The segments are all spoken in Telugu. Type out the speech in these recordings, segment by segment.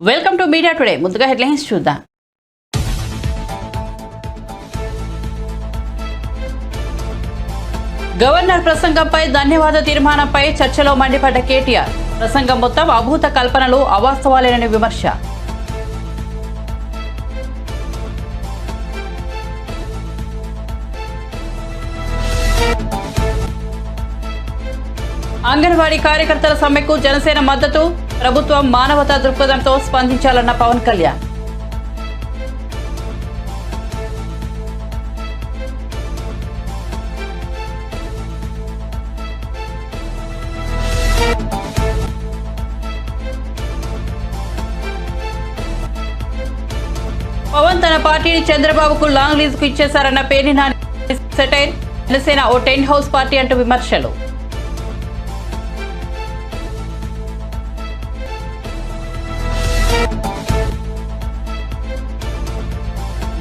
Welcome to media today. ముందుగా హెడ్లైన్స్ చూద్దాం. గవర్నర్ ప్రసంగంపై ధన్యవాద తీర్మానంపై చర్చలో మండిపడ్డ కేటీఆర్. ప్రసంగం మొత్తం అభూత కల్పనలు, అవాస్తవాలేనని విమర్శ. అంగన్వాడీ కార్యకర్తల సమ్మెకు జనసేన మద్దతు. ప్రభుత్వం మానవతా దృక్పథంతో స్పందించాలన్న పవన్ కళ్యాణ్. పవన్ తన పార్టీని చంద్రబాబుకు లాంగ్ లీజ్ కు ఇచ్చేశారన్న పేర్ని నాని సెటైర్. జనసేన ఓ టెంట్ హౌస్ పార్టీ అంటూ విమర్శలు.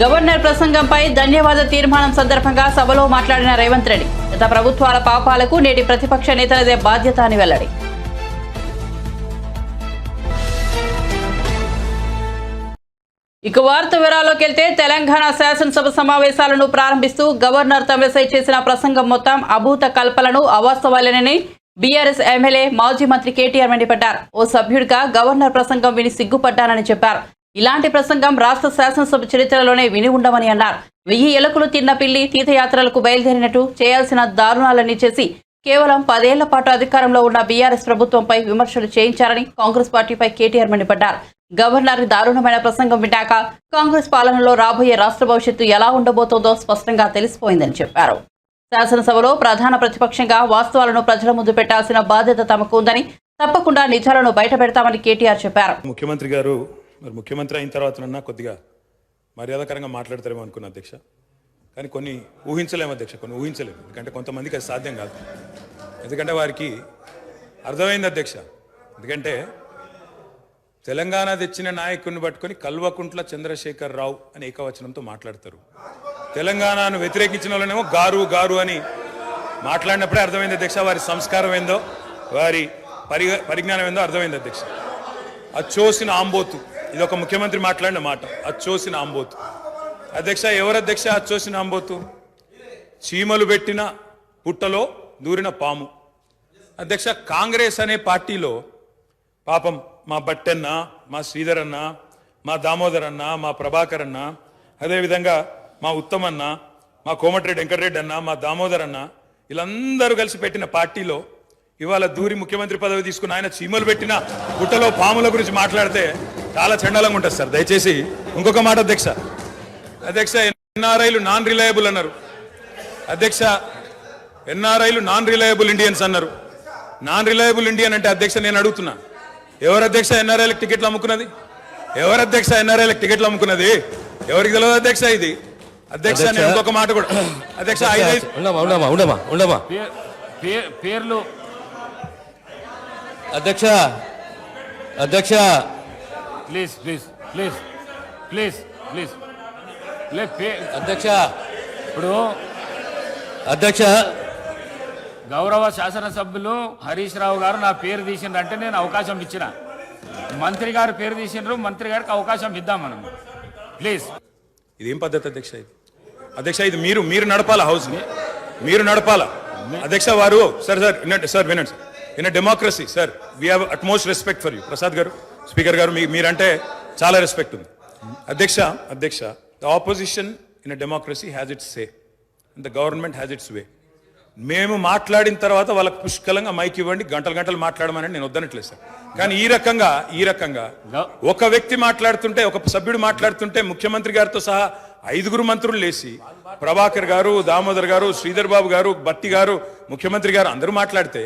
గవర్నర్ ప్రసంగంపై ధన్యవాద తీర్మానం సందర్భంగా సభలో మాట్లాడిన రేవంత్ రెడ్డి గత ప్రభుత్వాల పాపాలకు నేటి ప్రతిపక్ష నేతలదే బాధ్యత అని వెల్లడి. ఇక వార్త వివరాల్లోకి వెళ్తే తెలంగాణ శాసనసభ సమావేశాలను ప్రారంభిస్తూ గవర్నర్ తమిళసై చేసిన ప్రసంగం మొత్తం అభూత కల్పనలు, అవాస్తవాలేనని బీఆర్ఎస్ ఎమ్మెల్యే మాజీ మంత్రి కేటీఆర్ మండిపడ్డారు. ఓ సభ్యుడిగా గవర్నర్ ప్రసంగం విని సిగ్గుపడ్డానని చెప్పారు. ఇలాంటి ప్రసంగం రాష్ట్ర శాసనసభ చరిత్రలోనే విని ఉండమని అన్నారు. 1000 ఎలుకలు తిన్న పిల్లి తీర్థయాత్రలకు బయలుదేరినట్టు చేయాల్సిన దారుణాలన్నీ చేసి కేవలం 10 ఏళ్ల పాటు అధికారంలో ఉన్న బీఆర్ఎస్ ప్రభుత్వంపై విమర్శలు చేయించారని కాంగ్రెస్ పార్టీపై కేటీఆర్ మండిపడ్డారు. గవర్నర్ దారుణమైన ప్రసంగం విన్నాక కాంగ్రెస్ పాలనలో రాబోయే రాష్ట్ర భవిష్యత్తు ఎలా ఉండబోతోందో స్పష్టంగా తెలిసిపోయిందని చెప్పారు. శాసనసభలో ప్రధాన ప్రతిపక్షంగా వాస్తవాలను ప్రజల ముందు పెట్టాల్సిన బాధ్యత తమకు ఉందని, తప్పకుండా నిజాలను బయటపెడతామని కేటీఆర్ చెప్పారు. ముఖ్యమంత్రి గారు మరి ముఖ్యమంత్రి అయిన తర్వాతనన్నా కొద్దిగా మర్యాదకరంగా మాట్లాడతారేమో అనుకున్నా అధ్యక్ష. కానీ కొన్ని ఊహించలేము అధ్యక్ష, కొన్ని ఊహించలేము. ఎందుకంటే కొంతమందికి అది సాధ్యం కాదు. ఎందుకంటే వారికి అర్థమైంది అధ్యక్ష. ఎందుకంటే తెలంగాణ తెచ్చిన నాయకుడిని పట్టుకొని కల్వకుంట్ల చంద్రశేఖర్ రావు అని ఏకవచనంతో మాట్లాడతారు. తెలంగాణను వ్యతిరేకించిన వాళ్ళనేమో గారు గారు అని మాట్లాడినప్పుడే అర్థమైంది అధ్యక్ష వారి సంస్కారం ఏందో, వారి పరిజ్ఞానం ఏందో అర్థమైంది అధ్యక్ష. అచ్చోసిన ఆంబోతు, ఇది ఒక ముఖ్యమంత్రి మాట్లాడిన మాట. అచ్చోసిన ఆంబోతు అధ్యక్ష. ఎవరు అధ్యక్ష అచ్చోసిన ఆంబోతు? చీమలు పెట్టిన పుట్టలో దూరిన పాము అధ్యక్ష. కాంగ్రెస్ అనే పార్టీలో పాపం మా బట్టన్న, మా శ్రీధర్ అన్న, మా దామోదర్ అన్న, మా ప్రభాకర్ అన్న, అదేవిధంగా మా ఉత్తమన్న, మా కోమటిరెడ్డి వెంకటరెడ్డి అన్న, మా దామోదర్ అన్న, వీళ్ళందరూ కలిసి పెట్టిన పార్టీలో ఇవాళ దూరి ముఖ్యమంత్రి పదవి తీసుకుని ఆయన చీమలు పెట్టిన పుట్టలో పాముల గురించి మాట్లాడితే చాలా చండాలంగా ఉంటుంది సార్. దయచేసి ఇంకొక మాట అధ్యక్ష. అధ్యక్ష ఎన్ఆర్ఐలు నాన్ రిలయబుల్ అన్నారు అధ్యక్ష. ఎన్ఆర్ఐలు నాన్ రిలయబుల్ ఇండియన్స్ అన్నారు. నాన్ రిలయబుల్ ఇండియన్ అంటే అధ్యక్ష నేను అడుగుతున్నా, ఎవరు అధ్యక్ష ఎన్ఆర్ఐలకు టికెట్లు అమ్ముకున్నది? ఎవరు అధ్యక్ష ఎన్ఆర్ఐలకు టికెట్లు అమ్ముకున్నది? ఎవరికి తెలియదు అధ్యక్ష ఇది? అధ్యక్ష నేను ఇంకొక మాట కూడా అధ్యక్ష పేర్లు అధ్యక్ష అధ్యక్ష please please please please please అధ్యక్ష ఇప్పుడు అధ్యక్ష గౌరవ శాసనసభ్యులు హరీష్ రావు గారు నా పేరు తీసిండ్రంటే నేను అవకాశం ఇచ్చిన. మంత్రి గారు పేరు తీసిండ్రు, మంత్రి గారికి అవకాశం ఇద్దాం మనం. ప్లీజ్. ఇదేం పద్ధతి అధ్యక్ష? ఇది అధ్యక్ష ఇది మీరు నడపాలా హౌస్ని, మీరు నడపాలా అధ్యక్ష. వారు సార్ సార్ వినండి sir. In a democracy sir we have utmost respect for you. Prasad గారు, స్పీకర్ గారు, మీరంటే చాలా రెస్పెక్ట్ ఉంది అధ్యక్ష. The opposition in a democracy has its say and the government has its way. మేము మాట్లాడిన తర్వాత వాళ్ళకి పుష్కలంగా మైక్ ఇవ్వండి, గంటలు గంటలు మాట్లాడమని నేను వద్దనట్లేదు సార్. కానీ ఈ రకంగా ఒక వ్యక్తి మాట్లాడుతుంటే, ఒక సభ్యుడు మాట్లాడుతుంటే ముఖ్యమంత్రి గారితో సహా 5 మంత్రులు లేచి ప్రభాకర్ గారు, దామోదర్ గారు, శ్రీధర్ బాబు గారు, బట్టి గారు, ముఖ్యమంత్రి గారు అందరూ మాట్లాడితే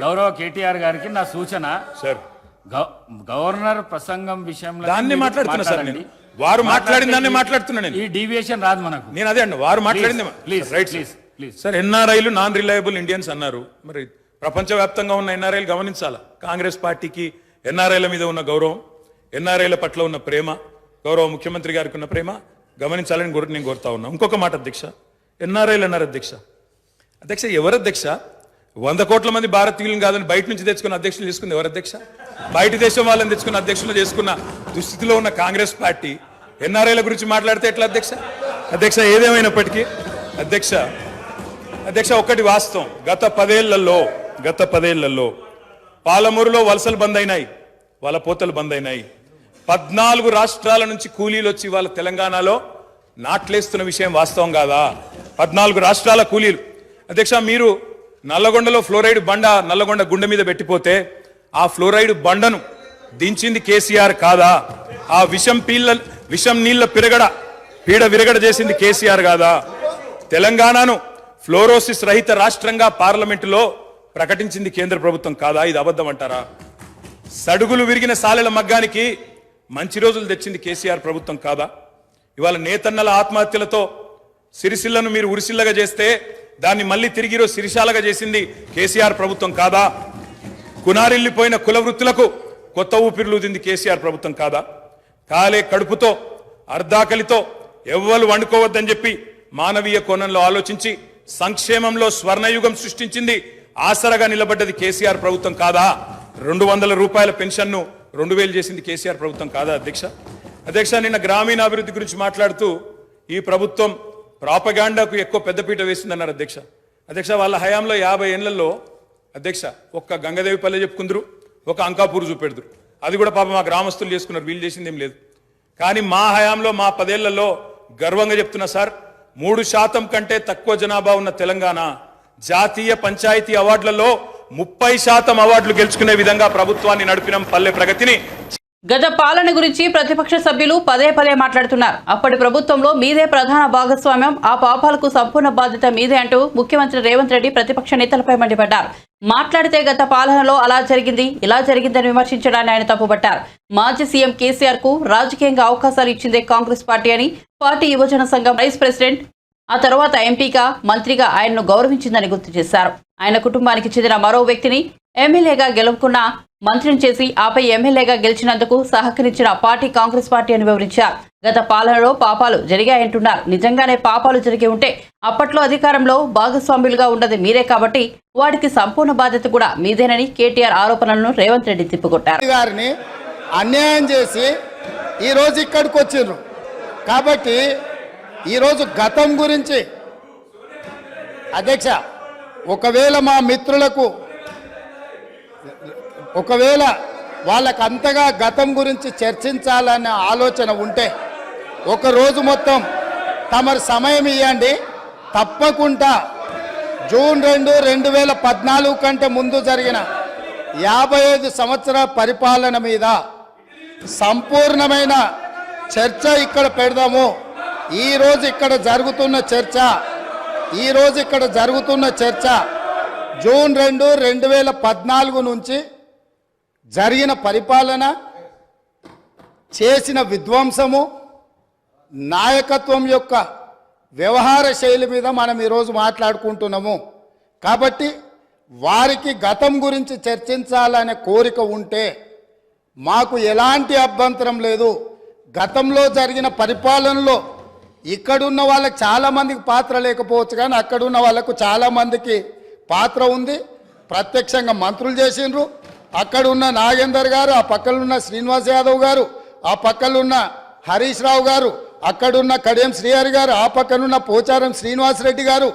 గౌరవ కేటీఆర్ గారికి నా సూచన సార్, గవర్నర్ ప్రసంగం విషయంలో దాన్ని మాట్లాడుతున్నా సార్. నేను వారు మాట్లాడిన దాన్ని మాట్లాడుతున్నా. నేను ఈ డీవియేషన్ రాదు మనకు. నేను అదే అండి, వారు మాట్లాడింది రైట్ సార్. ఎన్ఆర్ఐలు నాన్ రిలయబుల్ ఇండియన్స్ అన్నారు. మరి ప్రపంచవ్యాప్తంగా ఉన్న ఎన్ఆర్ఐలు గమనించాలా. కాంగ్రెస్ పార్టీకి ఎన్ఆర్ఐల మీద ఉన్న గౌరవం, ఎన్ఆర్ఐల పట్ల ఉన్న ప్రేమ, గౌరవ ముఖ్యమంత్రి గారికి ఉన్న ప్రేమ గమనించాలని నేను కోరుతా ఉన్నా. ఇంకొక మాట అధ్యక్ష, ఎన్ఆర్ఐలు అన్నారు అధ్యక్ష. ఎవరు అధ్యక్ష? 100 కోట్ల మంది భారతీయులను కాదని బయట నుంచి తెచ్చుకున్న అధ్యక్షులు చేసుకుంది ఎవరు అధ్యక్ష? బయట దేశం వాళ్ళని తెచ్చుకున్న అధ్యక్షులు చేసుకున్న దుస్థితిలో ఉన్న కాంగ్రెస్ పార్టీ ఎన్ఆర్ఐల గురించి మాట్లాడితే ఎట్లా అధ్యక్ష? అధ్యక్ష ఏదేమైనప్పటికీ అధ్యక్ష ఒకటి వాస్తవం, గత పదేళ్లలో పాలమూరులో వలసలు బంద్ అయినాయి, వలపోతలు బంద్ అయినాయి. 14 రాష్ట్రాల నుంచి కూలీలు వచ్చి వాళ్ళ తెలంగాణలో నాట్లేస్తున్న విషయం వాస్తవం కాదా? 14 రాష్ట్రాల కూలీలు. అధ్యక్ష మీరు నల్లగొండలో ఫ్లోరైడ్ బండ నల్లగొండ గుండె మీద పెట్టిపోతే ఆ ఫ్లోరైడ్ బండను దించింది కేసీఆర్ కాదా? ఆ విషం నీళ్ల పీడ విరగడ చేసింది కేసీఆర్ కాదా? తెలంగాణను ఫ్లోరోసిస్ రహిత రాష్ట్రంగా పార్లమెంటులో ప్రకటించింది కేంద్ర ప్రభుత్వం కాదా? ఇది అబద్ధం అంటారా? సడుగులు విరిగిన సాలెల మగ్గానికి మంచి రోజులు తెచ్చింది కేసీఆర్ ప్రభుత్వం కాదా? ఇవాళ నేతన్నల ఆత్మహత్యలతో సిరిసిల్లను మీరు ఉరిసిల్లగా చేస్తే దాన్ని మళ్ళీ తిరిగి సిరిశాలగా చేసింది కేసీఆర్ ప్రభుత్వం కాదా? కునారిల్లిపోయిన కుల వృత్తులకు కొత్త ఊపిరులూదింది కేసీఆర్ ప్రభుత్వం కాదా? కాలే కడుపుతో అర్ధాకలితో ఎవ్వరు వండుకోవద్దని చెప్పి మానవీయ కోణంలో ఆలోచించి సంక్షేమంలో స్వర్ణయుగం సృష్టించింది, ఆసరగా నిలబడ్డది కేసీఆర్ ప్రభుత్వం కాదా? 200 రూపాయల పెన్షన్ను 2000 చేసింది కేసీఆర్ ప్రభుత్వం కాదా? అధ్యక్ష నిన్న గ్రామీణాభివృద్ధి గురించి మాట్లాడుతూ ఈ ప్రభుత్వం ప్రాపగాండాకు ఎక్కువ పెద్దపీట వేసిందన్నారు అధ్యక్ష వాళ్ళ హయాంలో 50 ఏళ్లలో అధ్యక్ష ఒక్క గంగదేవిపల్లె చెప్పుకుందరు, ఒక అంకాపూర్ చూపెడుదురు. అది కూడా పాప మా గ్రామస్తులు చేసుకున్నారు, వీళ్ళు చేసింది ఏం లేదు. కానీ మా హయాంలో మా 10 ఏళ్లలో గర్వంగా చెప్తున్నా సార్, 3% కంటే తక్కువ జనాభా ఉన్న తెలంగాణ జాతీయ పంచాయతీ అవార్డులలో 30% అవార్డులు గెలుచుకునే విధంగా ప్రభుత్వాన్ని నడిపినం. పల్లె ప్రగతిని గత పాలన గురించి ప్రతిపక్ష సభ్యులు పదే మాట్లాడుతున్నారు. అప్పటి ప్రభుత్వంలో మీదే ప్రధాన భాగస్వామ్యం, ఆ పాపాలకు సంపూర్ణ బాధ్యత మీదే అంటూ ముఖ్యమంత్రి రేవంత్ రెడ్డి ప్రతిపక్ష నేతలపై మండిపడ్డారు. మాట్లాడితే గత పాలనలో అలా జరిగింది ఇలా జరిగిందని విమర్శించడాన్ని ఆయన తప్పుపట్టారు. మాజీ సీఎం కేసీఆర్ కు రాజకీయంగా అవకాశాలు ఇచ్చిందే కాంగ్రెస్ పార్టీ అని, పార్టీ యువజన సంఘం వైస్ ప్రెసిడెంట్, ఆ తర్వాత ఎంపీగా మంత్రిగా ఆయన్ను గౌరవించిందని గుర్తు చేశారు. ఆయన కుటుంబానికి చెందిన మరో వ్యక్తిని ఎమ్మెల్యేగా గెలుపుకున్న మంత్రిని చేసి ఆపై ఎమ్మెల్యేగా గెలిచినందుకు సహకరించిన పార్టీ కాంగ్రెస్ పార్టీ అని వివరించారు. గత పాలనలో పాపాలు జరిగాయంటున్నారు. నిజంగానే పాపాలు జరిగి ఉంటే అప్పట్లో అధికారంలో భాగస్వాములుగా ఉన్నది మీరే కాబట్టి వాటికి సంపూర్ణ బాధ్యత కూడా మీదేనని కేటీఆర్ ఆరోపణలను రేవంత్ రెడ్డి తిప్పికొట్టారు. గారిని అన్యాయం చేసి ఈరోజు ఇక్కడికి వచ్చిండ్రు కాబట్టి ఈరోజు గతం గురించి అధ్యక్ష ఒకవేళ మా మిత్రులకు వాళ్ళకు అంతగా గతం గురించి చర్చించాలనే ఆలోచన ఉంటే ఒకరోజు మొత్తం తమరు సమయం ఇవ్వండి. తప్పకుండా జూన్ 2, 2014 కంటే ముందు జరిగిన 55 సంవత్సరాల పరిపాలన మీద సంపూర్ణమైన చర్చ ఇక్కడ పెడదాము. ఈరోజు ఇక్కడ జరుగుతున్న చర్చ జూన్ 2, 2014 నుంచి జరిగిన పరిపాలన, చేసిన విధ్వంసము, నాయకత్వం యొక్క వ్యవహార శైలి మీద మనం ఈరోజు మాట్లాడుకుంటున్నాము. కాబట్టి వారికి గతం గురించి చర్చించాలనే కోరిక ఉంటే మాకు ఎలాంటి అభ్యంతరం లేదు. గతంలో జరిగిన పరిపాలనలో ఇక్కడున్న వాళ్ళకి చాలామందికి పాత్ర లేకపోవచ్చు, కానీ అక్కడున్న వాళ్ళకు చాలామందికి పాత్ర ఉంది. ప్రత్యక్షంగా మంత్రులు చేసిండ్రు. అక్కడున్న నాగేందర్ గారు, ఆ పక్కనున్న శ్రీనివాస్ యాదవ్ గారు, ఆ పక్కనున్న హరీష్ రావు గారు, అక్కడున్న కడియం శ్రీహరి గారు, ఆ పక్కనున్న పోచారం శ్రీనివాసరెడ్డి గారు,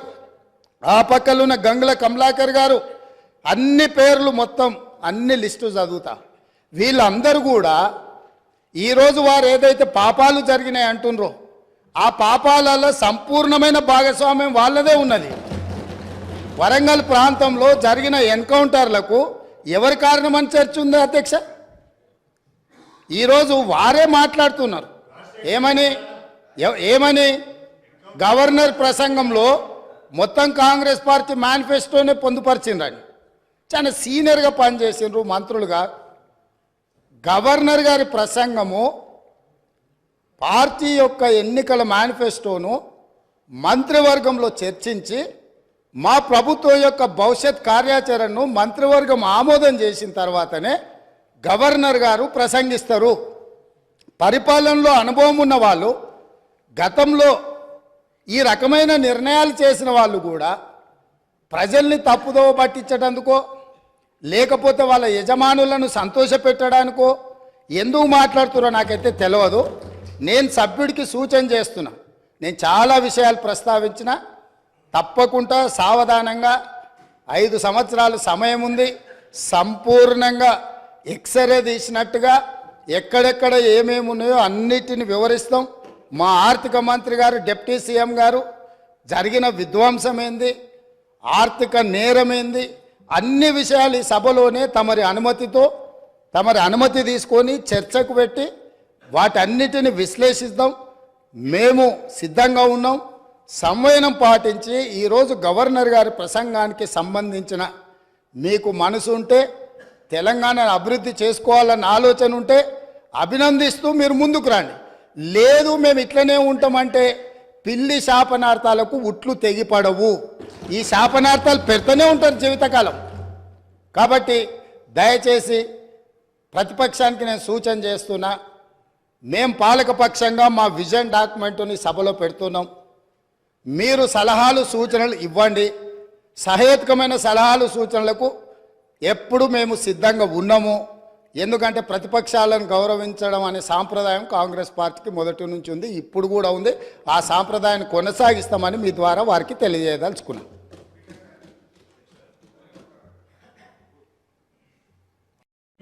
ఆ పక్కనున్న గంగుల కమలాకర్ గారు, అన్ని పేర్లు మొత్తం అన్ని లిస్టు చదువుతా. వీళ్ళందరూ కూడా ఈరోజు వారు ఏదైతే పాపాలు జరిగినాయి అంటుండ్రో ఆ పాపాలలో సంపూర్ణమైన భాగస్వామ్యం వాళ్ళదే ఉన్నది. వరంగల్ ప్రాంతంలో జరిగిన ఎన్కౌంటర్లకు ఎవరి కారణమని చర్చ ఉంది అధ్యక్ష? ఈరోజు వారే మాట్లాడుతున్నారు. ఏమని గవర్నర్ ప్రసంగంలో మొత్తం కాంగ్రెస్ పార్టీ మేనిఫెస్టోనే పొందుపరిచిండ్రని చాలా సీనియర్గా పనిచేసిండ్రు మంత్రులుగా. గవర్నర్ గారి ప్రసంగము పార్టీ యొక్క ఎన్నికల మేనిఫెస్టోను మంత్రివర్గంలో చర్చించి మా ప్రభుత్వం యొక్క భవిష్యత్ కార్యాచరణను మంత్రివర్గం ఆమోదం చేసిన తర్వాతనే గవర్నర్ గారు ప్రసంగిస్తారు. పరిపాలనలో అనుభవం ఉన్న వాళ్ళు, గతంలో ఈ రకమైన నిర్ణయాలు చేసిన వాళ్ళు కూడా ప్రజల్ని తప్పుదోవ పట్టించడానికో లేకపోతే వాళ్ళ యజమానులను సంతోషపెట్టడానికో ఎందుకు మాట్లాడుతున్నారో నాకైతే తెలియదు. నేను సభ్యుడికి సూచన చేస్తున్నా, నేను చాలా విషయాలు ప్రస్తావించిన, తప్పకుండా సావధానంగా 5 సంవత్సరాలు సమయం ఉంది, సంపూర్ణంగా ఎక్స్రే తీసినట్టుగా ఎక్కడెక్కడ ఏమేమి ఉన్నాయో అన్నిటిని వివరిస్తాం. మా ఆర్థిక మంత్రి గారు, డిప్యూటీ సీఎం గారు జరిగిన విధ్వంసం ఏంది, ఆర్థిక నేరమేంది, అన్ని విషయాలు ఈ సభలోనే తమరి అనుమతి తీసుకొని చర్చకు పెట్టి వాటన్నిటిని విశ్లేషిద్దాం. మేము సిద్ధంగా ఉన్నాం. సంవయనం పాటించి ఈరోజు గవర్నర్ గారి ప్రసంగానికి సంబంధించిన మీకు మనసు ఉంటే, తెలంగాణను అభివృద్ధి చేసుకోవాలన్న ఆలోచన ఉంటే అభినందిస్తూ మీరు ముందుకు రండి. లేదు మేము ఇట్లనే ఉంటామంటే పిల్లి శాపనార్థాలకు ఉట్లు తెగిపడవు. ఈ శాపనార్థాలు పెడుతూనే ఉంటారు జీవితకాలం. కాబట్టి దయచేసి ప్రతిపక్షానికి నేను సూచన చేస్తున్నా, మేం పాలకపక్షంగా మా విజన్ డాక్యుమెంట్ని సభలో పెడుతున్నాం. మీరు సలహాలు సూచనలు ఇవ్వండి. సహేతుకమైన సలహాలు సూచనలకు ఎప్పుడు మేము సిద్ధంగా ఉన్నాము. ఎందుకంటే ప్రతిపక్షాలను గౌరవించడం అనే సాంప్రదాయం కాంగ్రెస్ పార్టీకి మొదటి నుంచి ఉంది, ఇప్పుడు కూడా ఉంది. ఆ సాంప్రదాయాన్ని కొనసాగిస్తామని మీ ద్వారా వారికి తెలియజేయదలుచుకున్నాం.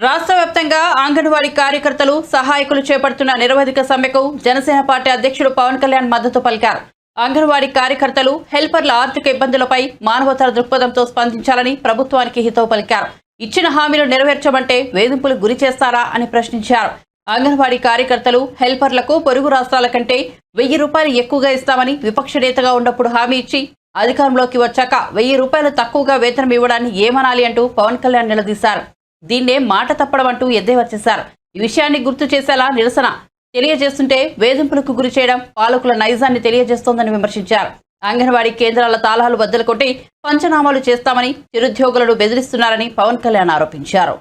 రాష్ట్ర వ్యాప్తంగా అంగన్వాడీ కార్యకర్తలు సహాయకులు చేపడుతున్న నిరవధిక సమ్మెకు జనసేన పార్టీ అధ్యక్షుడు పవన్ కళ్యాణ్ మద్దతు పలికారు. అంగన్వాడీ కార్యకర్తలు, హెల్పర్ల ఆర్థిక ఇబ్బందులపై మానవతా దృక్పథంతో స్పందించాలని ప్రభుత్వానికి హితవు పలికారు. ఇచ్చిన హామీలు నెరవేర్చమంటే వేధింపులకు గురి చేస్తారా అని ప్రశ్నించారు. అంగన్వాడీ కార్యకర్తలు, హెల్పర్లకు పొరుగు రాష్ట్రాల కంటే 1000 రూపాయలు ఎక్కువగా ఇస్తామని విపక్ష నేతగా ఉన్నప్పుడు హామీ ఇచ్చి అధికారంలోకి వచ్చాక 1000 రూపాయలు తక్కువగా వేతనం ఇవ్వడాన్ని ఏమనాలి అంటూ పవన్ కళ్యాణ్ నిలదీశారు. దీన్నే మాట తప్పడం అంటూ ఎద్దేవా చేశారు. ఈ విషయాన్ని గుర్తు చేసేలా నిరసన తెలియజేస్తుంటే వేధింపులకు గురి చేయడం పాలకుల నైజాన్ని తెలియజేస్తోందని విమర్శించారు. అంగన్వాడీ కేంద్రాల తాళాలు బద్దలు కొట్టి పంచనామాలు చేస్తామని చిరుద్యోగులను బెదిరిస్తున్నారని పవన్ కళ్యాణ్ ఆరోపించారు.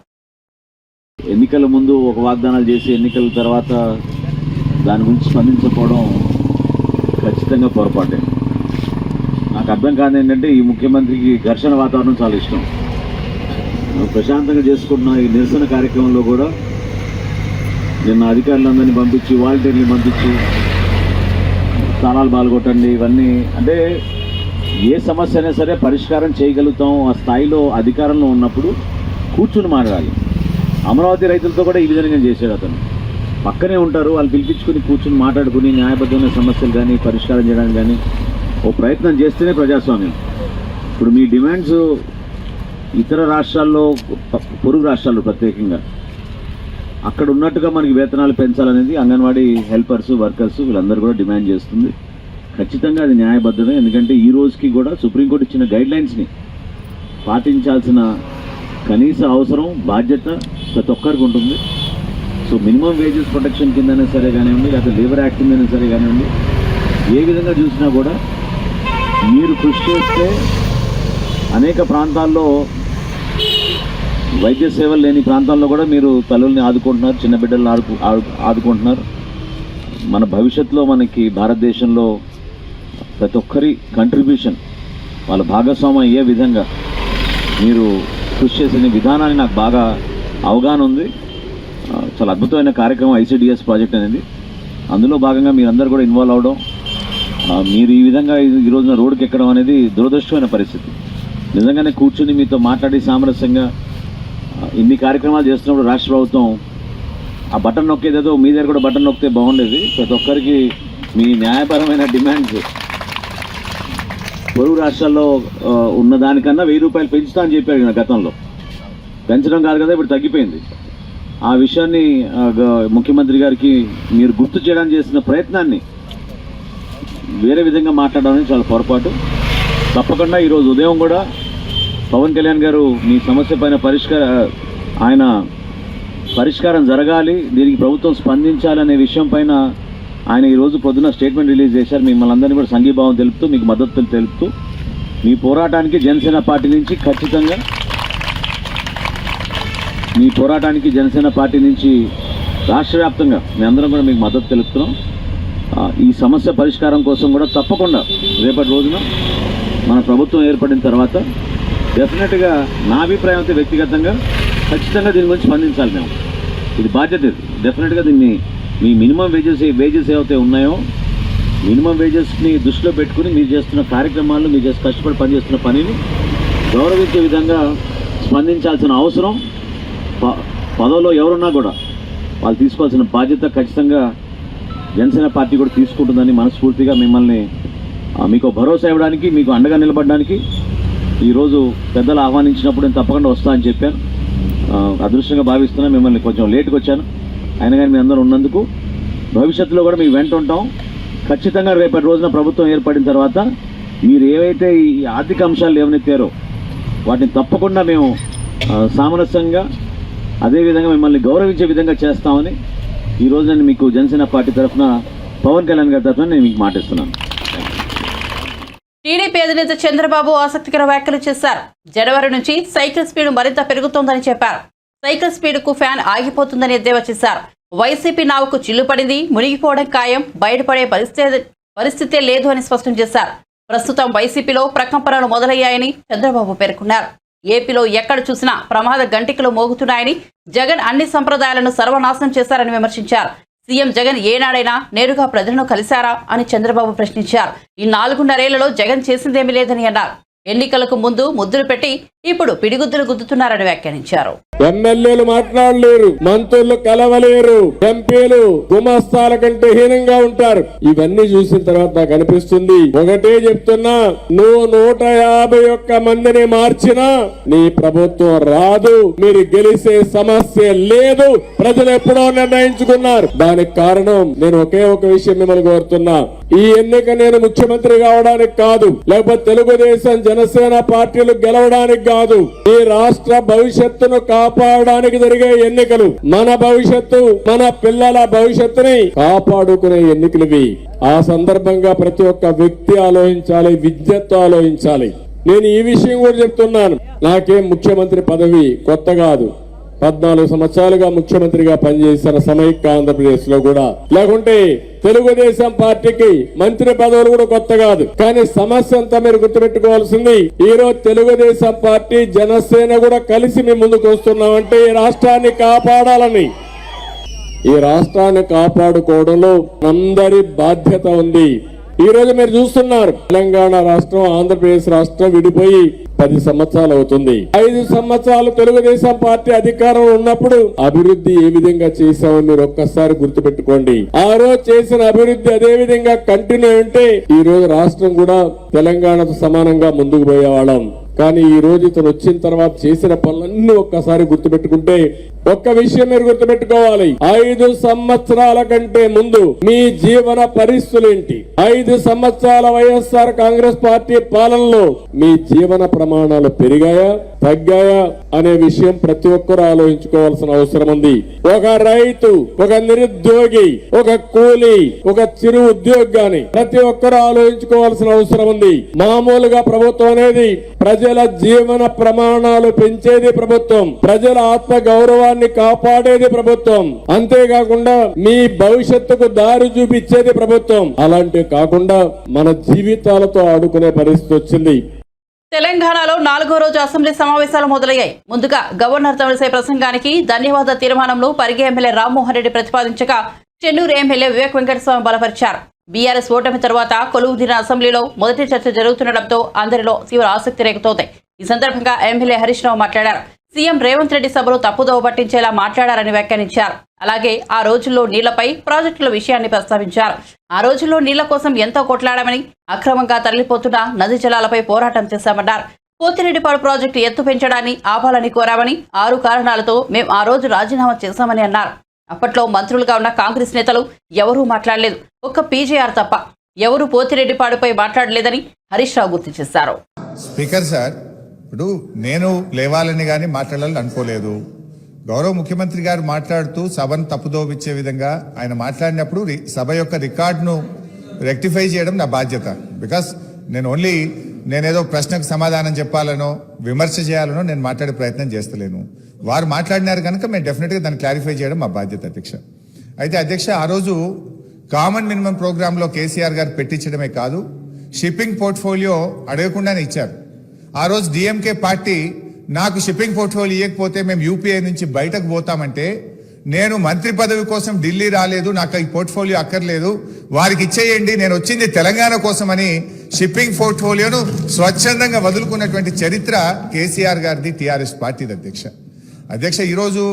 ఎన్నికల ముందు ఒక వాగ్దానాలు చేసి ఎన్నికల తర్వాత దాని గురించి స్పందించకపోవడం ఖచ్చితంగా పొరపాటే. నాకు అర్థం కాదు ఏంటంటే, ఈ ముఖ్యమంత్రికి ఘర్షణ వాతావరణం చాలా ఇష్టం. ప్రశాంతంగా చేసుకుంటున్న ఈ నిరసన కార్యక్రమంలో కూడా నిన్న అధికారులందరినీ పంపించి, వాలంటీర్ని పంపించి స్థానాలు పాల్గొట్టండి, ఇవన్నీ అంటే ఏ సమస్య అయినా సరే పరిష్కారం చేయగలుగుతాం. ఆ స్థాయిలో అధికారంలో ఉన్నప్పుడు కూర్చుని మాట్లాడాలి. అమరావతి రైతులతో కూడా ఈ విధంగా చేశాడు అతను. పక్కనే ఉంటారు, వాళ్ళు పిలిపించుకుని కూర్చుని మాట్లాడుకుని న్యాయబద్ధమైన సమస్యలు కానీ పరిష్కారం చేయడానికి కానీ ఓ ప్రయత్నం చేస్తేనే ప్రజాస్వామ్యం. ఇప్పుడు మీ డిమాండ్స్ ఇతర రాష్ట్రాల్లో, పొరుగు రాష్ట్రాల్లో ప్రత్యేకంగా అక్కడ ఉన్నట్టుగా మనకి వేతనాలు పెంచాలనేది అంగన్వాడీ హెల్పర్స్, వర్కర్స్ వీళ్ళందరూ కూడా డిమాండ్ చేస్తుంది. ఖచ్చితంగా అది న్యాయబద్ధమే. ఎందుకంటే ఈ రోజుకి కూడా సుప్రీంకోర్టు ఇచ్చిన గైడ్లైన్స్ని పాటించాల్సిన కనీస అవసరం, బాధ్యత ప్రతి ఒక్కరికి ఉంటుంది. సో మినిమం వేజెస్ ప్రొటెక్షన్ కిందనే సరే కానివ్వండి, లేకపోతే లేబర్ యాక్ట్ కిందనే సరే కానివ్వండి, ఏ విధంగా చూసినా కూడా మీరు కృషి చేస్తే అనేక ప్రాంతాల్లో వైద్య సేవలు లేని ప్రాంతాల్లో కూడా మీరు తల్లుల్ని ఆదుకుంటున్నారు, చిన్న బిడ్డలను ఆదుకుంటున్నారు. మన భవిష్యత్తులో మనకి భారతదేశంలో ప్రతి ఒక్కరి కంట్రిబ్యూషన్, వాళ్ళ భాగస్వామ్యం అయ్యే విధంగా మీరు కృషి చేసిన విధానాన్ని నాకు బాగా అవగాహన ఉంది. చాలా అద్భుతమైన కార్యక్రమం ICDS ప్రాజెక్ట్ అనేది. అందులో భాగంగా మీరందరూ కూడా ఇన్వాల్వ్ అవడం, మీరు ఈ విధంగా ఈ రోజున రోడ్డుకి ఎక్కడం అనేది దురదృష్టమైన పరిస్థితి. నిజంగానే కూర్చుని మీతో మాట్లాడి సామరస్యంగా ఇన్ని కార్యక్రమాలు చేస్తున్నప్పుడు రాష్ట్ర ప్రభుత్వం ఆ బటన్ నొక్కేదేదో మీ దగ్గర కూడా బటన్ నొక్కితే బాగుండేది. ప్రతి ఒక్కరికి మీ న్యాయపరమైన డిమాండ్స్ పొరుగు రాష్ట్రాల్లో ఉన్న దానికన్నా 1000 రూపాయలు పెంచుతా అని చెప్పాడు గతంలో. పెంచడం కాదు కదా, ఇప్పుడు తగ్గిపోయింది. ఆ విషయాన్ని ముఖ్యమంత్రి గారికి మీరు గుర్తు చేయడానికి చేసిన ప్రయత్నాన్ని వేరే విధంగా మాట్లాడడం అనేది చాలా పొరపాటు. తప్పకుండా ఈరోజు ఉదయం కూడా పవన్ కళ్యాణ్ గారు మీ సమస్య పైన పరిష్కారం జరగాలి, దీనికి ప్రభుత్వం స్పందించాలనే విషయం పైన ఆయన ఈరోజు పొద్దున స్టేట్మెంట్ రిలీజ్ చేశారు. మిమ్మల్ని అందరినీ కూడా సంఘీభావం తెలుపుతూ, మీకు మద్దతు తెలుపుతూ, మీ పోరాటానికి జనసేన పార్టీ నుంచి ఖచ్చితంగా రాష్ట్ర వ్యాప్తంగా మేమందరం కూడా మీకు మద్దతు తెలుపుతున్నాం. ఈ సమస్య పరిష్కారం కోసం కూడా తప్పకుండా రేపటి రోజున మన ప్రభుత్వం ఏర్పడిన తర్వాత డెఫినెట్గా నా అభిప్రాయం అయితే వ్యక్తిగతంగా ఖచ్చితంగా దీని గురించి స్పందించాలి మేము. ఇది బాధ్యత. ఇది డెఫినెట్గా దీన్ని మీ మినిమం వేజెస్ ఏవైతే ఉన్నాయో మినిమం వేజెస్ని దృష్టిలో పెట్టుకుని మీరు చేస్తున్న కార్యక్రమాలు, మీరు కష్టపడి పనిచేస్తున్న పనిని గౌరవించే విధంగా స్పందించాల్సిన అవసరం పదవిలో ఎవరున్నా కూడా వాళ్ళు తీసుకోవాల్సిన బాధ్యత ఖచ్చితంగా జనసేన పార్టీ కూడా తీసుకుంటుందని మనస్ఫూర్తిగా మిమ్మల్ని మీకు భరోసా ఇవ్వడానికి, మీకు అండగా నిలబడడానికి ఈరోజు పెద్దలు ఆహ్వానించినప్పుడు నేను తప్పకుండా వస్తా అని చెప్పాను. అదృష్టంగా భావిస్తున్నా. మిమ్మల్ని కొంచెం లేట్గా వచ్చాను, అయినా కానీ మీ అందరూ ఉన్నందుకు భవిష్యత్తులో కూడా మీకు వెంట ఉంటాం. ఖచ్చితంగా రేపటి రోజున ప్రభుత్వం ఏర్పడిన తర్వాత మీరు ఏవైతే ఈ ఆర్థిక అంశాలు లేవనెత్తారో వాటిని తప్పకుండా మేము సామరస్యంగా అదేవిధంగా మిమ్మల్ని గౌరవించే విధంగా చేస్తామని ఈరోజు నేను మీకు జనసేన పార్టీ తరఫున పవన్ కళ్యాణ్ గారి తరఫున నేను మీకు మాటిస్తున్నాను. టీడీపీ అధినేత చంద్రబాబు ఆసక్తికర వ్యాఖ్యలు చేశారు. జనవరి నుంచి సైకిల్ స్పీడ్ మరింత పెరుగుతోందని చెప్పారు. సైకిల్ స్పీడ్కు ఫ్యాన్ ఆగిపోతుందని ఎద్దేవా చేశారు. వైసీపీ నావుకు చిల్లు పడింది, మునిగిపోవడం ఖాయం, బయటపడే పరిస్థితే లేదు అని స్పష్టం చేశారు. ప్రస్తుతం వైసీపీలో ప్రకంపనలు మొదలయ్యాయని చంద్రబాబు పేర్కొన్నారు. ఏపీలో ఎక్కడ చూసినా ప్రమాద గంటికలు మోగుతున్నాయని, జగన్ అన్ని సంప్రదాయాలను సర్వనాశనం చేశారని విమర్శించారు. సీఎం జగన్ ఏనాడైనా నేరుగా ప్రజలను కలిశారా అని చంద్రబాబు ప్రశ్నించారు. ఈ 4.5 ఏళ్లలో జగన్ చేసిందేమీ లేదని అన్నారు. ఎన్నికలకు ముందు ముద్దులు పెట్టి ఇప్పుడు పిడిగుద్దులు గుద్దుతున్నారని వ్యాఖ్యానించారు. ఎమ్మెల్యేలు మాట్లాడలేరు, మంత్రులు కలవలేరు, ఎంపీలు గుమస్తాల కంటే హీనంగా ఉంటారు. ఇవన్నీ చూసిన తర్వాత నాకు అనిపిస్తుంది, ఒకటే చెప్తున్నా, నువ్వు 151 మందిని మార్చినా నీ ప్రభుత్వం రాదు, మీరు గెలిచే సమస్య లేదు. ప్రజలు ఎప్పుడో నిర్ణయించుకున్నారు. దానికి కారణం నేను ఒకే ఒక విషయం మిమ్మల్ని కోరుతున్నా. ఈ ఎన్నిక నేను ముఖ్యమంత్రి కావడానికి కాదు, లేకపోతే తెలుగుదేశం జనసేన పార్టీలు గెలవడానికి కాదు. ఈ రాష్ట్ర భవిష్యత్తును కాపాడడానికి జరిగే ఎన్నికలు. మన భవిష్యత్తు, మన పిల్లల భవిష్యత్తుని కాపాడుకునే ఎన్నికలువి. ఆ సందర్భంగా ప్రతి ఒక్క వ్యక్తి ఆలోచించాలి, విద్యతో ఆలోచించాలి. నేను ఈ విషయం కూడా చెప్తున్నాను, నాకేం ముఖ్యమంత్రి పదవి కొత్త కాదు. 14 సంవత్సరాలుగా ముఖ్యమంత్రిగా పనిచేసిన సమైక్య ఆంధ్రప్రదేశ్ లో కూడా, లేకుంటే తెలుగుదేశం పార్టీకి మంత్రి పదవులు కూడా కొత్త కాదు. కానీ సమస్య అంతా మీరు గుర్తుపెట్టుకోవాల్సింది, ఈ రోజు తెలుగుదేశం పార్టీ జనసేన కూడా కలిసి మీ ముందుకు వస్తున్నామంటే ఈ రాష్ట్రాన్ని కాపాడాలని. ఈ రాష్ట్రాన్ని కాపాడుకోవడంలో అందరి బాధ్యత ఉంది. ఈ రోజు మీరు చూస్తున్నారు, తెలంగాణ రాష్ట్రం, ఆంధ్రప్రదేశ్ రాష్ట్రం విడిపోయి 10 సంవత్సరాలు అవుతుంది. 5 సంవత్సరాలు తెలుగుదేశం పార్టీ అధికారంలో ఉన్నప్పుడు అభివృద్ధి ఏ విధంగా చేశామో మీరు ఒక్కసారి గుర్తుపెట్టుకోండి. ఆ రోజు చేసిన అభివృద్ధి అదే విధంగా కంటిన్యూ ఉంటే ఈ రోజు రాష్ట్రం కూడా తెలంగాణతో సమానంగా ముందుకు పోయేవాళ్ళం. కానీ ఈ రోజు ఇతను వచ్చిన తర్వాత చేసిన పనులన్నీ ఒక్కసారి గుర్తుపెట్టుకుంటే ఒక్క విషయం మీరు గుర్తుపెట్టుకోవాలి, 5 సంవత్సరాల కంటే ముందు మీ జీవన పరిస్థితులేంటి, 5 సంవత్సరాల వైఎస్ఆర్ కాంగ్రెస్ పార్టీ పాలనలో మీ జీవన ప్రమాణాలు పెరిగాయా తగ్గాయా అనే విషయం ప్రతి ఒక్కరూ ఆలోచించుకోవాల్సిన అవసరం ఉంది. ఒక రైతు, ఒక నిరుద్యోగి, ఒక కూలీ, ఒక చిరు ఉద్యోగి గాని ప్రతి ఒక్కరూ ఆలోచించుకోవాల్సిన అవసరం ఉంది. మామూలుగా ప్రభుత్వం అనేది ప్రజల జీవన ప్రమాణాలు పెంచేది ప్రభుత్వం, ప్రజల ఆత్మ గౌరవాన్ని కాపాడేది ప్రభుత్వం, అంతేకాకుండా మీ భవిష్యత్తుకు దారి చూపించేది ప్రభుత్వం. అలాంటివి కాకుండా మన జీవితాలతో ఆడుకునే పరిస్థితి వచ్చింది. తెలంగాణలో 4వ రోజు అసెంబ్లీ సమావేశాలు మొదలయ్యాయి. ముందుగా గవర్నర్ తమిళిసై ప్రసంగానికి ధన్యవాద తీర్మానంలో పరిగి ఎమ్మెల్యే రామ్మోహన్ రెడ్డి ప్రతిపాదించగా చెన్నూరు ఎమ్మెల్యే వివేక్ వెంకటస్వామి బలపరిచారు. బీఆర్ఎస్ ఓటమి తర్వాత కొలువుదీరిన అసెంబ్లీలో మొదటి చర్చ జరుగుతుండటంతో అందరిలో తీవ్ర ఆసక్తి రేగుతోంది. ఈ సందర్భంగా ఎమ్మెల్యే హరీష్ రావు మాట్లాడారు. సీఎం రేవంత్ రెడ్డి సభలో తప్పుదోవ పట్టించేలా మాట్లాడారని వ్యాఖ్యానించారు. అలాగే ఆ రోజుల్లో నీళ్లపై ప్రాజెక్టుల విషయాన్ని ప్రస్తావించారు. ఆ రోజుల్లో నీళ్ల కోసం ఎంతో కొట్లాడామని, అక్రమంగా తరలిపోతున్న నదీ జలాలపై పోరాటం చేశామన్నారు. పోతిరెడ్డిపాడు ప్రాజెక్టు ఎత్తు పెంచడాన్ని ఆపాలని కోరామని, 6 కారణాలతో మేం ఆ రోజు రాజీనామా చేశామని అన్నారు. అప్పట్లో మంత్రులుగా ఉన్న కాంగ్రెస్ నేతలు ఎవరూ మాట్లాడలేదు, ఒక్క పీజేఆర్ తప్ప ఎవరూ పోతిరెడ్డిపాడుపై మాట్లాడలేదని హరీష్ రావు గుర్తు చేశారు. స్పీకర్ సార్, ఇప్పుడు నేను లేవాలని కానీ మాట్లాడాలని అనుకోలేదు. గౌరవ ముఖ్యమంత్రి గారు మాట్లాడుతూ సభను తప్పుదోవిచ్చే విధంగా ఆయన మాట్లాడినప్పుడు సభ యొక్క రికార్డును రెక్టిఫై చేయడం నా బాధ్యత. బికాస్ నేనేదో ప్రశ్నకు సమాధానం చెప్పాలనో విమర్శ చేయాలనో నేను మాట్లాడే ప్రయత్నం చేస్తలేను. వారు మాట్లాడినారు కనుక మేము డెఫినెట్గా దాన్ని క్లారిఫై చేయడం మా బాధ్యత అధ్యక్ష. అయితే అధ్యక్ష, ఆ రోజు కామన్ మినిమం ప్రోగ్రాంలో కేసీఆర్ గారు పెట్టించడమే కాదు, షిప్పింగ్ పోర్ట్ఫోలియో అడగకుండానే ఇచ్చారు. ఆ రోజు డిఎంకే పార్టీ నాకు షిప్పింగ్ పోర్ట్ఫోలియో ఇవ్వకపోతే మేము యూపీఐ నుంచి బయటకు పోతామంటే, నేను మంత్రి పదవి కోసం ఢిల్లీ రాలేదు, నాకు ఈ పోర్ట్ఫోలియో అక్కర్లేదు, వారికి ఇచ్చేయండి, నేను వచ్చింది తెలంగాణ కోసమని షిప్పింగ్ పోర్ట్ఫోలియోను స్వచ్ఛందంగా వదులుకున్నటువంటి చరిత్ర కేసీఆర్ గారిది, టీఆర్ఎస్ పార్టీది అధ్యక్ష. ఈరోజు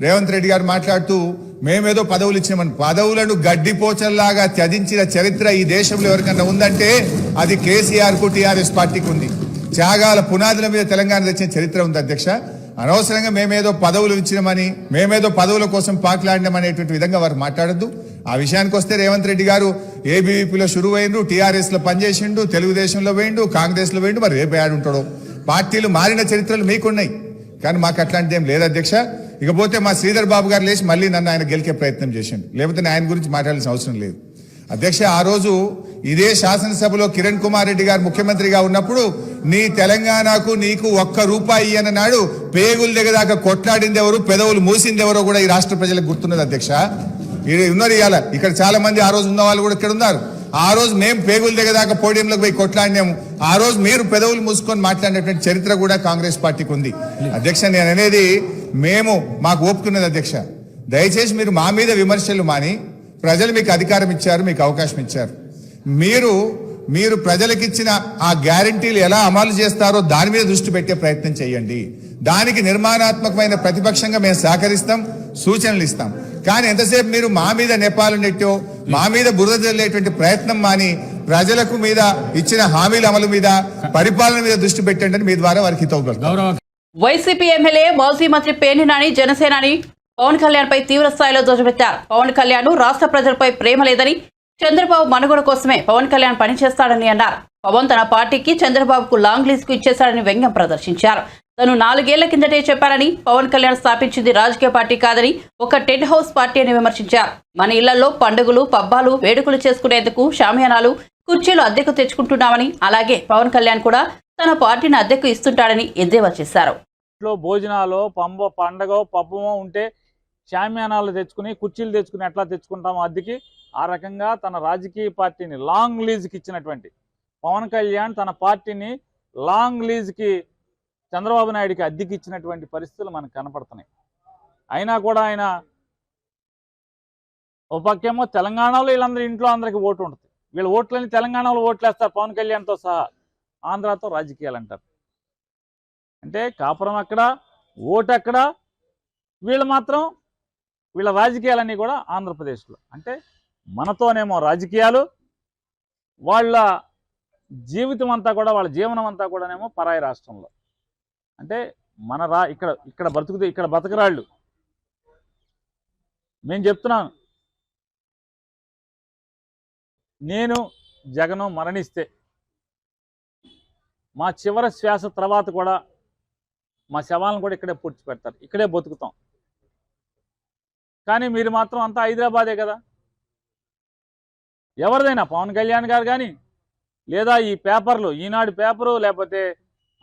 రేవంత్ రెడ్డి గారు మాట్లాడుతూ మేమేదో పదవులు ఇచ్చినామని, పదవులను గడ్డిపోచల్లాగా త్యజించిన చరిత్ర ఈ దేశంలో ఎవరికన్నా ఉందంటే అది కేసీఆర్ కు, టీఆర్ఎస్ పార్టీకి ఉంది. త్యాగాల పునాదుల మీద తెలంగాణ తెచ్చిన చరిత్ర ఉంది అధ్యక్ష. అనవసరంగా మేమేదో పదవులు ఇచ్చినామని, మేమేదో పదవుల కోసం పాకులాడినామనేటువంటి విధంగా వారు మాట్లాడద్దు. ఆ విషయానికి వస్తే రేవంత్ రెడ్డి గారు ఏబీవీపీలో షురువు అయిండు, టీఆర్ఎస్ లో పనిచేసిండు, తెలుగుదేశంలో వేయండు, కాంగ్రెస్ లో వేయండు, మరి రేపు ఆడుంటాడో. పార్టీలు మారిన చరిత్రలు మీకున్నాయి, కానీ మాకు అట్లాంటిది ఏం లేదు అధ్యక్ష. ఇకపోతే మా శ్రీధర్ బాబు గారు లేచి మళ్ళీ నన్ను ఆయన గెలికే ప్రయత్నం చేసిండు, లేకపోతే ఆయన గురించి మాట్లాడాల్సిన అవసరం లేదు అధ్యక్ష. ఆ రోజు ఇదే శాసనసభలో కిరణ్ కుమార్ రెడ్డి గారు ముఖ్యమంత్రిగా ఉన్నప్పుడు నీ తెలంగాణకు నీకు ₹1 ఇయ్యనన్నాడు. పేగులు దిగదాకా కొట్లాడింది ఎవరు, పెదవులు మూసింది ఎవరో కూడా ఈ రాష్ట్ర ప్రజలకు గుర్తున్నది అధ్యక్ష. ఉన్నారు ఇవాళ ఇక్కడ చాలా మంది, ఆ రోజు ఉన్న వాళ్ళు కూడా ఇక్కడ ఉన్నారు. ఆ రోజు మేము పేగులు దిగదాకా పోడియంలోకి పోయి కొట్లాడినాము, ఆ రోజు మీరు పెదవులు మూసుకొని మాట్లాడినటువంటి చరిత్ర కూడా కాంగ్రెస్ పార్టీకి ఉంది అధ్యక్ష. నేను అనేది మాకు ఓపుకున్నది అధ్యక్ష. దయచేసి మీరు మా మీద విమర్శలు మాని, ప్రజలు మీకు అధికారం ఇచ్చారు, మీకు అవకాశం ఇచ్చారు, మీరు ప్రజలకిచ్చిన ఆ గ్యారంటీలు ఎలా అమలు చేస్తారో దాని మీద దృష్టి పెట్టే ప్రయత్నం చేయండి. దానికి నిర్మాణాత్మకమైన ప్రతిపక్షంగా మేము సహకరిస్తాం, సూచనలు ఇస్తాం. కానీ ఎంతసేపు మీరు మా మీద నెపాలు నెట్టో, మా మీద బురద జల్లేటువంటి ప్రయత్నం మాని, ప్రజలకు మీద ఇచ్చిన హామీల అమలు మీద, పరిపాలన మీద దృష్టి పెట్టండి అని మీ ద్వారా వారికి హితవు. వైసీపీ ఎమ్మెల్యే మాజీ మంత్రి పేర్ని నాని జనసేనాని పవన్ కళ్యాణ్ పై తీవ్ర స్థాయిలో ధ్వజమెత్తారు. పవన్ కళ్యాణ్ రాష్ట్ర ప్రజలపై ప్రేమ లేదని, చంద్రబాబు మనుగడ కోసమే పవన్ కళ్యాణ్ పనిచేస్తాడని అన్నారు. పవన్ తన పార్టీకి చంద్రబాబుకు లాంగ్ లీజ్ కు ఇచ్చేశాడని వ్యంగ్యం ప్రదర్శించారు. తను 4 ఏళ్ల కిందటే చెప్పారని, పవన్ కళ్యాణ్ స్థాపించింది రాజకీయ పార్టీ కాదని, ఒక టెంట్ హౌస్ పార్టీ అని విమర్శించారు. మన ఇళ్లలో పండుగలు, పబ్బాలు, వేడుకలు చేసుకునేందుకు షామియానాలు, కుర్చీలు అద్దెకు తెచ్చుకుంటున్నామని, అలాగే పవన్ కళ్యాణ్ కూడా తన పార్టీని అద్దెకు ఇస్తుంటాడని ఎద్దేవా చేశారు. భోజనాలు, పండగ, పబ్బమో ఉంటే షామియానాలు తెచ్చుకుని, కుర్చీలు తెచ్చుకుని ఎట్లా తెచ్చుకుంటామో అద్దెకి, ఆ రకంగా తన రాజకీయ పార్టీని లాంగ్ లీజ్కి ఇచ్చినటువంటి పవన్ కళ్యాణ్ తన పార్టీని లాంగ్ లీజ్కి చంద్రబాబు నాయుడికి అద్దెకి ఇచ్చినటువంటి పరిస్థితులు మనకు కనపడుతున్నాయి. అయినా కూడా ఆయన ఓ పక్కేమో తెలంగాణలో వీళ్ళందరూ ఇంట్లో అందరికీ ఓటు ఉంటుంది, వీళ్ళ ఓట్లని తెలంగాణలో ఓట్లేస్తారు పవన్ కళ్యాణ్తో సహా, ఆంధ్రాతో రాజకీయాలు అంటారు. అంటే కాపురం అక్కడ, ఓటు అక్కడ, వీళ్ళు మాత్రం వీళ్ళ రాజకీయాలన్నీ కూడా ఆంధ్రప్రదేశ్లో. అంటే మనతోనేమో రాజకీయాలు, వాళ్ళ జీవితం అంతా కూడా, వాళ్ళ జీవనం అంతా కూడానేమో పరాయి రాష్ట్రంలో. అంటే ఇక్కడ బతకరాళ్ళు. నేను చెప్తున్నాను, నేను జగను మరణిస్తే మా చివరి శ్వాస తర్వాత కూడా మా శవాలను కూడా ఇక్కడే పూడ్చి పెడతారు, ఇక్కడే బతుకుతాం. కానీ మీరు మాత్రం అంతా హైదరాబాదే కదా. ఎవరిదైనా పవన్ కళ్యాణ్ గారు కానీ, లేదా ఈ పేపర్లు, ఈనాడు పేపరు, లేకపోతే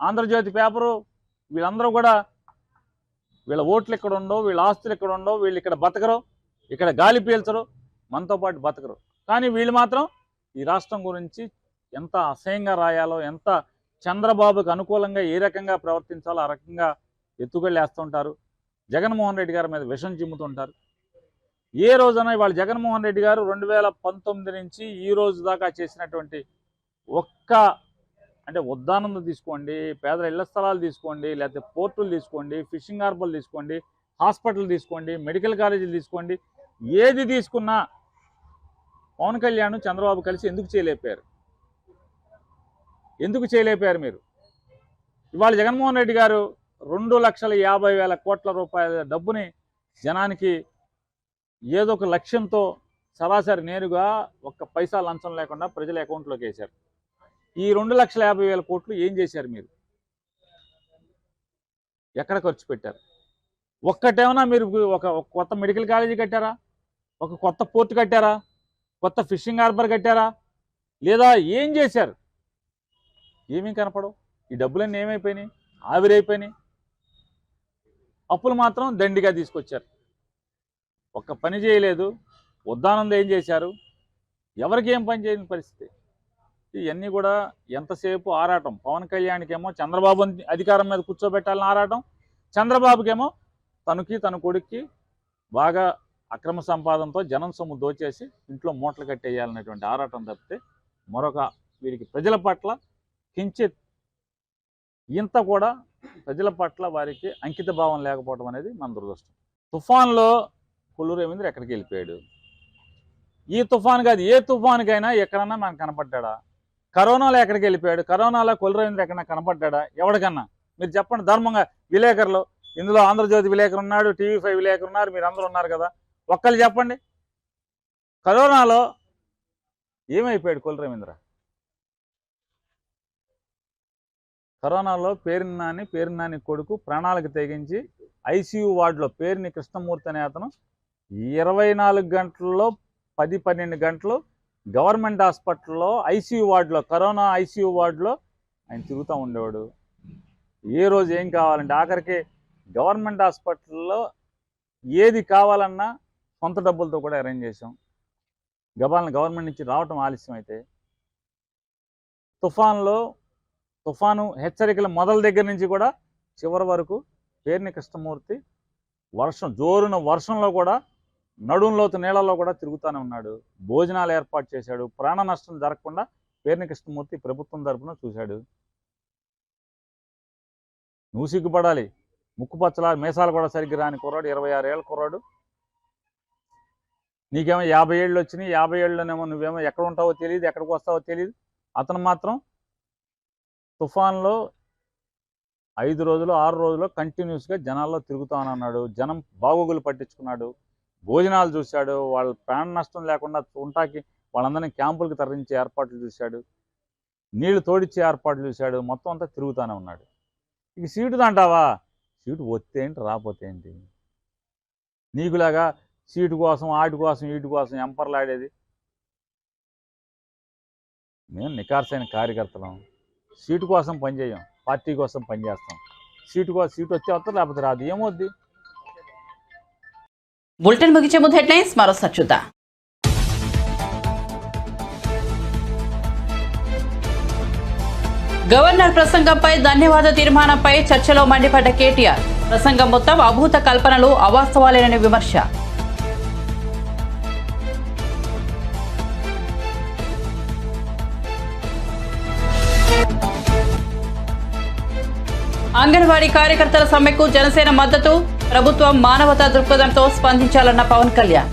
ఆంధ్రజ్యోతి పేపరు, వీళ్ళందరూ కూడా వీళ్ళ ఓట్లు ఇక్కడ ఉండవు, వీళ్ళ ఆస్తులు ఇక్కడ ఉండవు, వీళ్ళు ఇక్కడ బతకరు, ఇక్కడ గాలి పీల్చరు, మనతో పాటు బతకరు. కానీ వీళ్ళు మాత్రం ఈ రాష్ట్రం గురించి ఎంత అసహ్యంగా రాయాలో, ఎంత చంద్రబాబుకు అనుకూలంగా ఏ రకంగా ప్రవర్తించాలో ఆ రకంగా ఎత్తుగళ్ళు వేస్తుంటారు. జగన్మోహన్ రెడ్డి గారి మీద విషం చిమ్ముతుంటారు. ఏ రోజున ఇవాళ జగన్మోహన్ రెడ్డి గారు 2019 నుంచి ఈ రోజు దాకా చేసినటువంటి అంటే ఉద్దానంలో తీసుకోండి, పేదల ఇళ్ల స్థలాలు తీసుకోండి, లేకపోతే పోర్టులు తీసుకోండి, ఫిషింగ్ హార్బర్లు తీసుకోండి, హాస్పిటల్ తీసుకోండి, మెడికల్ కాలేజీలు తీసుకోండి, ఏది తీసుకున్నా పవన్ కళ్యాణ్ చంద్రబాబు కలిసి ఎందుకు చేయలేపారు మీరు? ఇవాళ జగన్మోహన్ రెడ్డి గారు 2,50,000 కోట్ల రూపాయల డబ్బుని జనానికి ఏదో ఒక లక్ష్యంతో సరాసరి నేరుగా ఒక్క పైసా లంచం లేకుండా ప్రజల అకౌంట్లోకి వేశారు. ఈ 2,50,000 కోట్లు ఏం చేశారు మీరు? ఎక్కడ ఖర్చు పెట్టారు? ఒక్కటేమన్నా మీరు ఒక కొత్త మెడికల్ కాలేజీ కట్టారా? ఒక కొత్త పోర్టు కట్టారా? కొత్త ఫిషింగ్ హార్బర్ కట్టారా? లేదా ఏం చేశారు? ఏమీ కనపడవు. ఈ డబ్బులన్నీ ఏమైపోయినాయి? ఆవిరైపోయినాయి. అప్పులు మాత్రం దండిగా తీసుకొచ్చారు. ఒక్క పని చేయలేదు. ఉద్దానంలో ఏం చేశారు? ఎవరికి ఏం పని చేయని పరిస్థితి. ఇవన్నీ కూడా ఎంతసేపు ఆరాటం. పవన్ కళ్యాణ్కేమో చంద్రబాబుని అధికారం మీద కూర్చోబెట్టాలని ఆరాటం, చంద్రబాబుకేమో తన కొడుక్కి బాగా అక్రమ సంపాదనతో జనం సొమ్ము దోచేసి ఇంట్లో మూటలు కట్టేయాలనేటువంటి ఆరాటం తప్పితే మరొక వీరికి ప్రజల పట్ల కించిత్ ఇంత కూడా ప్రజల పట్ల వారికి అంకిత భావం లేకపోవడం అనేది మన దురదృష్టం. తుఫాన్లో కొల్లు రవీంద్ర ఎక్కడికి వెళ్ళిపోయాడు? ఈ తుఫాన్ కాదు, ఏ తుఫాన్కైనా ఎక్కడన్నా మనకు కనపడ్డా? కరోనాలో ఎక్కడికి వెళ్ళిపోయాడు? కరోనాలో కొల్లు రవీంద్ర ఎక్కడన్నా కనపడ్డా? ఎవరికన్నా మీరు చెప్పండి ధర్మంగా. విలేకరులు ఇందులో ఆంధ్రజ్యోతి విలేకరు ఉన్నాడు, TV5 విలేకరు ఉన్నారు, మీరు అందరూ ఉన్నారు కదా, ఒక్కళ్ళు చెప్పండి కరోనాలో ఏమైపోయాడు కొల్లు రవీంద్ర? కరోనాలో పేరునాని కొడుకు ప్రాణాలకు తెగించి ICU వార్డులో పేరుని కృష్ణమూర్తి అనే అతను 24 గంటల్లో 10-12 గంటలు గవర్నమెంట్ హాస్పిటల్లో ICU వార్డులో, కరోనా ICU వార్డులో ఆయన తిరుగుతూ ఉండేవాడు. ఏ రోజు ఏం కావాలంటే ఆఖరికి గవర్నమెంట్ హాస్పిటల్లో ఏది కావాలన్నా సొంత డబ్బులతో కూడా అరేంజ్ చేసాం. గవర్నమెంట్ నుంచి రావటం ఆలస్యం అయితే తుఫాను హెచ్చరికల మొదల దగ్గర నుంచి కూడా చివరి వరకు పేరుని కృష్ణమూర్తి జోరున వర్షంలో కూడా నడుంలోతు నీళ్ళలో కూడా తిరుగుతూనే ఉన్నాడు. భోజనాలు ఏర్పాటు చేశాడు. ప్రాణ నష్టం జరగకుండా పేరుని కృష్ణమూర్తి ప్రభుత్వం తరపున చూశాడు. నువ్వు సిగ్గుపడాలి. ముక్కుపచ్చల మీసాలు కూడా సరిగ్గా రాని కుర్రాడు, 26 ఏళ్ళ కుర్రాడు. నీకేమో 50 ఏళ్ళు వచ్చినాయి. 50 ఏళ్ళలోనేమో నువ్వేమో ఎక్కడ ఉంటావో తెలియదు, ఎక్కడికి వస్తావో తెలియదు. అతను మాత్రం తుఫాన్లో 5 రోజులు 6 రోజులు కంటిన్యూస్గా జనాల్లో తిరుగుతానన్నాడు. జనం బాగోగులు పట్టించుకున్నాడు. భోజనాలు చూశాడు. వాళ్ళ ప్రాణ నష్టం లేకుండా ఉంటాకి వాళ్ళందరినీ క్యాంపులకు తరలించే ఏర్పాట్లు చూశాడు. నీళ్లు తోడిచ్చే ఏర్పాట్లు చూశాడు. మొత్తం అంతా తిరుగుతూనే ఉన్నాడు. ఇక సీటు అంటావా? సీటు వస్తే ఏంటి, రాకపోతే ఏంటి? నీకులాగా సీటు కోసం ఆటి కోసం వీటి కోసం ఎంపర్లాడేది. మేము నికార్సైన కార్యకర్తలం. సీటు కోసం పనిచేయం, పార్టీ కోసం పనిచేస్తాం. సీటు వస్తే వస్తారు, లేకపోతే రాదు. ఏమవుద్ది? బులెటిన్ ముగించే ముందు హెడ్లైన్స్ మరోసారి చూద్దాం. గవర్నర్ ప్రసంగంపై ధన్యవాద తీర్మానంపై చర్చలో మండిపడ్డ కేటీఆర్. ప్రసంగం మొత్తం అభూత కల్పనలు, అవాస్తవాలేనని విమర్శ. అంగన్వాడీ కార్యకర్తల సమ్మెకు జనసేన మద్దతు. ప్రభుత్వం మానవతా దృక్పథంతో స్పందించాలన్న పవన్ కళ్యాణ్.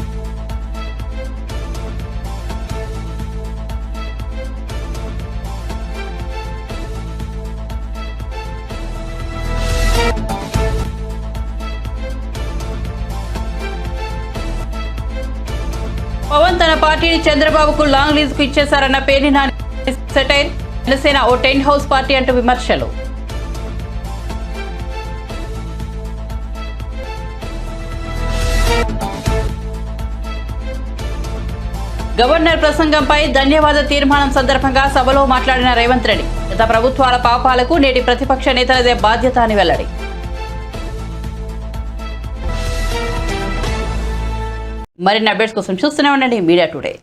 పవన్ తన పార్టీని చంద్రబాబుకు లాంగ్ లీజ్ కు ఇచ్చేశారన్న పేర్ని నాని సెటైర్. జనసేన ఓ టెంట్ హౌస్ పార్టీ అంటూ విమర్శలు. గవర్నర్ ప్రసంగంపై ధన్యవాద తీర్మానం సందర్భంగా సభలో మాట్లాడిన రేవంత్ రెడ్డి గత ప్రభుత్వాల పాపాలకు నేటి ప్రతిపక్ష నేతలదే బాధ్యత అని వెల్లడి. మరిన్ని అప్డేట్స్ కోసం చూస్తూనే ఉండండి మీడియా టుడే.